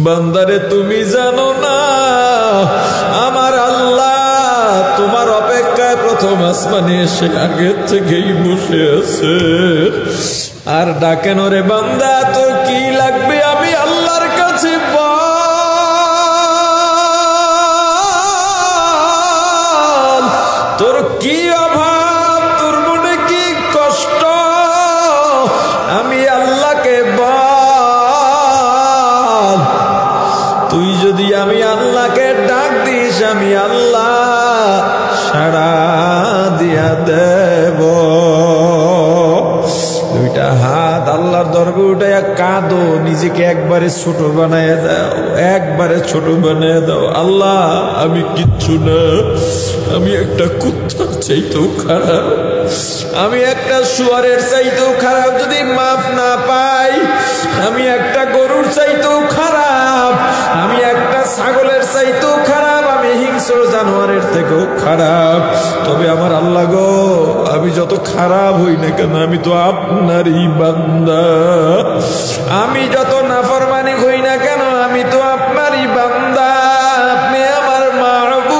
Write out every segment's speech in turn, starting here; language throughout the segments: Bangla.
বান্দারে তুমি জানো না আমার আল্লাহ তোমার অপেক্ষায় প্রথম আসমানে এসে আগের থেকেই বসে আছে আর ডাকেন রে বান্দা তোর কি লাগবে আমি আল্লাহর কাছে বল তোর কি অভাব তোর মনে কি কষ্ট আমি আল্লাহকে বল তুই যদি আমি আল্লাহকে ডাক দিস আমি আল্লাহ সাড়া দিয়া দেব দুইটা হাত আল্লাহর দরবারে উঠাইয়া কাঁদো নিজেকে একবারে ছোট বানাইয়া দাও একবারে ছোট বানাইয়া দাও আল্লাহ আমি কিচ্ছু না আমি একটা কুত্তার চাইতেও খারাপ আমি একটা শুয়ারের চাইতেও খারাপ যদি মাফ না পাই আমি একটা গরুর চাইতেও খারাপ আমি একটা ছাগলের চাইতেও খারাপ আমি হিংস্র জানোয়ারের থেকেও খারাপ তবে আমার আল্লাহ গো আমি যত খারাপ হই না কেন আমি তো আপনারই বান্দা আমি যত নাফরমানি হই না কেন আমি তো আপনারই বান্দা আপনি আমার মাবুদ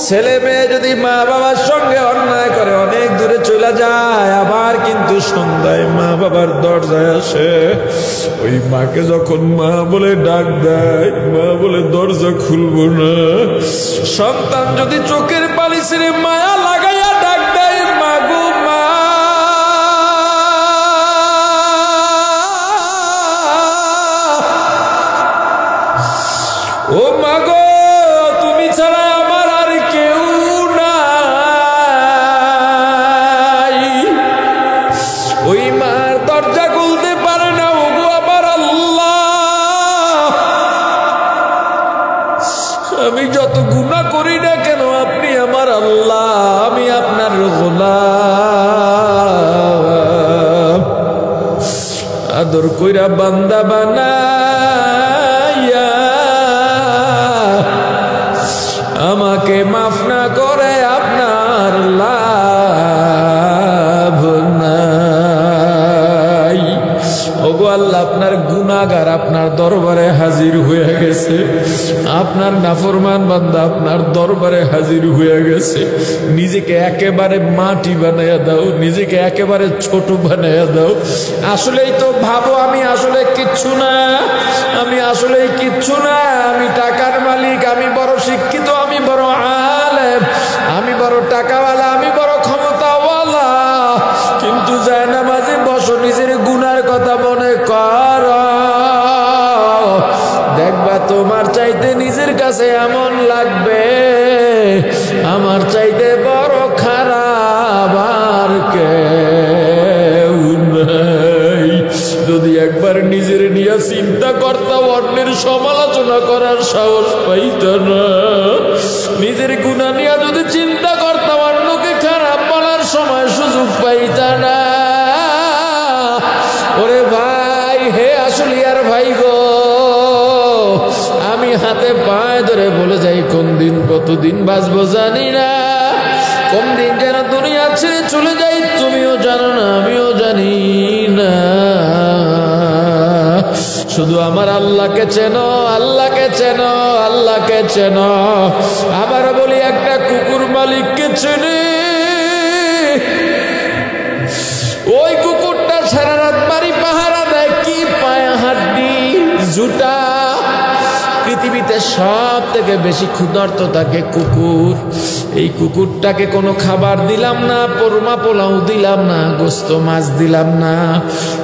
ছেলে মেয়ে যদি মা বাবার সঙ্গে অন্যায় করে অনেক দূরে চলে যায় আবার কিন্তু সন্ধ্যায় মা বাবার দরজায় আসে ওই মাকে যখন মা বলে ডাক দেয় মা বলে দরজা খুলবো না সন্তান যদি চোখের পানি ছেড়ে মায়া লাগাইয়া ডাক দেয় মা গো মা ও মা গো তুমি ছাড়া আমার আর কেউ নাই ওই মার দরজা খুলতে পারে না ওগো আমার আল্লাহ আমি যত গুনাহ করি না কেন আপনি আমার আল্লাহ আমি আপনার গোলাম আদর কইরা বান্দা বানাইয়া আমাকে মাফ না করে আপনার লাভ নাই ওগো আল্লাহ আপনার গুনাহগার আপনার দরবারে হাজির হয়ে গেছে আপনার নাফরমান বান্দা আপনার দরবারে হাজির হয়ে গেছে নিজেকে একেবারে মাটি বানাইয়া দাও নিজেকে একেবারে ছোট বানাইয়া দাও আসলেই তো ভাবো আমি আসলে কিচ্ছু না আমি আসলেই কিচ্ছু না আমি টাকার মালিক আমি বড় শিক্ষিত আমি বড় আলেম আমি বড় টাকাওয়ালা আমি বড় ক্ষমতাওয়ালা কিন্তু যায় না মাঝে বসো নিজের গুনার কথা মনে কর দেখবা তোমার চাইতে নিজের কাছে এমন লাগবে আমার চাইতে বড় খারাপ আর কেউ নাই যদি একবার নিজের নিয়ে চিন্তা করতাম অন্যের সমালোচনা করার সাহস পাইতাম না নিজের গুনাহ নিয়ে যদি চিন্তা করতাম অন্যকে খারাপ বলার সময় সুযোগ পাইতাম না ওরে ভাই হে আসলে আর ভাই গো আমি হাতে পায়ে ধরে বলে যাই কোন দিন কতদিন বাঁচবো জানি না কোন দিন যেন দুনিয়া ছেড়ে চলে যাই তুমিও জানো না আমিও জানি না শুধু আমার আল্লাহকে চেনো আল্লাহকে চেনো আল্লাহকে চেনো আবার বলি একটা কুকুর মালিককে চেনে ওই কুকুরটা সারা রাত বাড়ি পাহারা দেয় কি পায়া হাড্ডি জুটা পৃথিবীতে সব থেকে বেশি ক্ষুধার্ত থাকে কুকুর এই কুকুরটাকে কোনো খাবার দিলাম না পোরমা পোলাও দিলাম না গোস্ত মাছ দিলাম না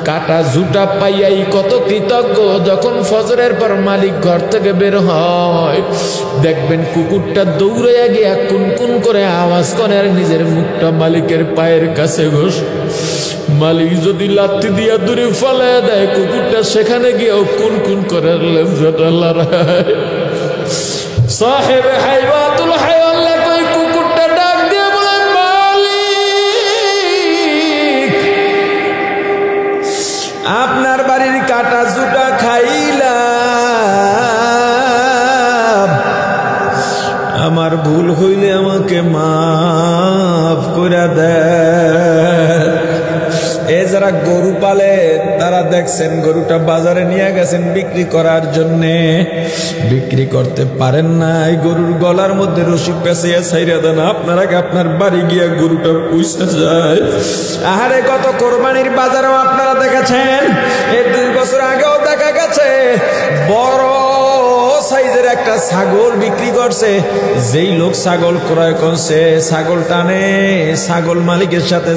কাটা জুটা পাইয়াই কত কৃতজ্ঞ যখন ফজরের পর মালিক ঘর থেকে বের হয় দেখবেন কুকুরটা দৌড়াইয়া গিয়া কুনকুন করে আওয়াজ করে আর নিজের মুখটা মালিকের পায়ের কাছে ঘষ মালিক যদি লাথি দিয়া দূরে ফেলাইয়া দেয় কুকুরটা সেখানে গিয়েও কুনকুন করে লেজটা লড়ায় সাহেবে হাইওয়াতুল হায়াল্লাহ কই কুকুরটা ডাক দিয়ে বলে মালিক আপনার বাড়ির কাটা জুটা খাইলাম আমার ভুল হইলে আমাকে মাফ করে দেন এ যারা গরু পালে তারা দেখছেন গরুটা বাজারে নিয়ে গেছেন বিক্রি করার জন্যে, বিক্রি করতে পারেন না, এই গরুর গলার মধ্যে রশি পেঁচিয়ে ছাইরা দেন, আপনার আগে আপনার বাড়ি গিয়া গরুটা পয়সা যায়। আহারে কত কোরবানির বাজারেও আপনারা দেখেছেন, এই 2 বছর আগেও দেখা গেছে বড় সাইজের একটা ছাগল বিক্রি করছে। যেই লোক ছাগল ক্রয় করছে, ছাগল টানে ছাগল মালিকের সাথে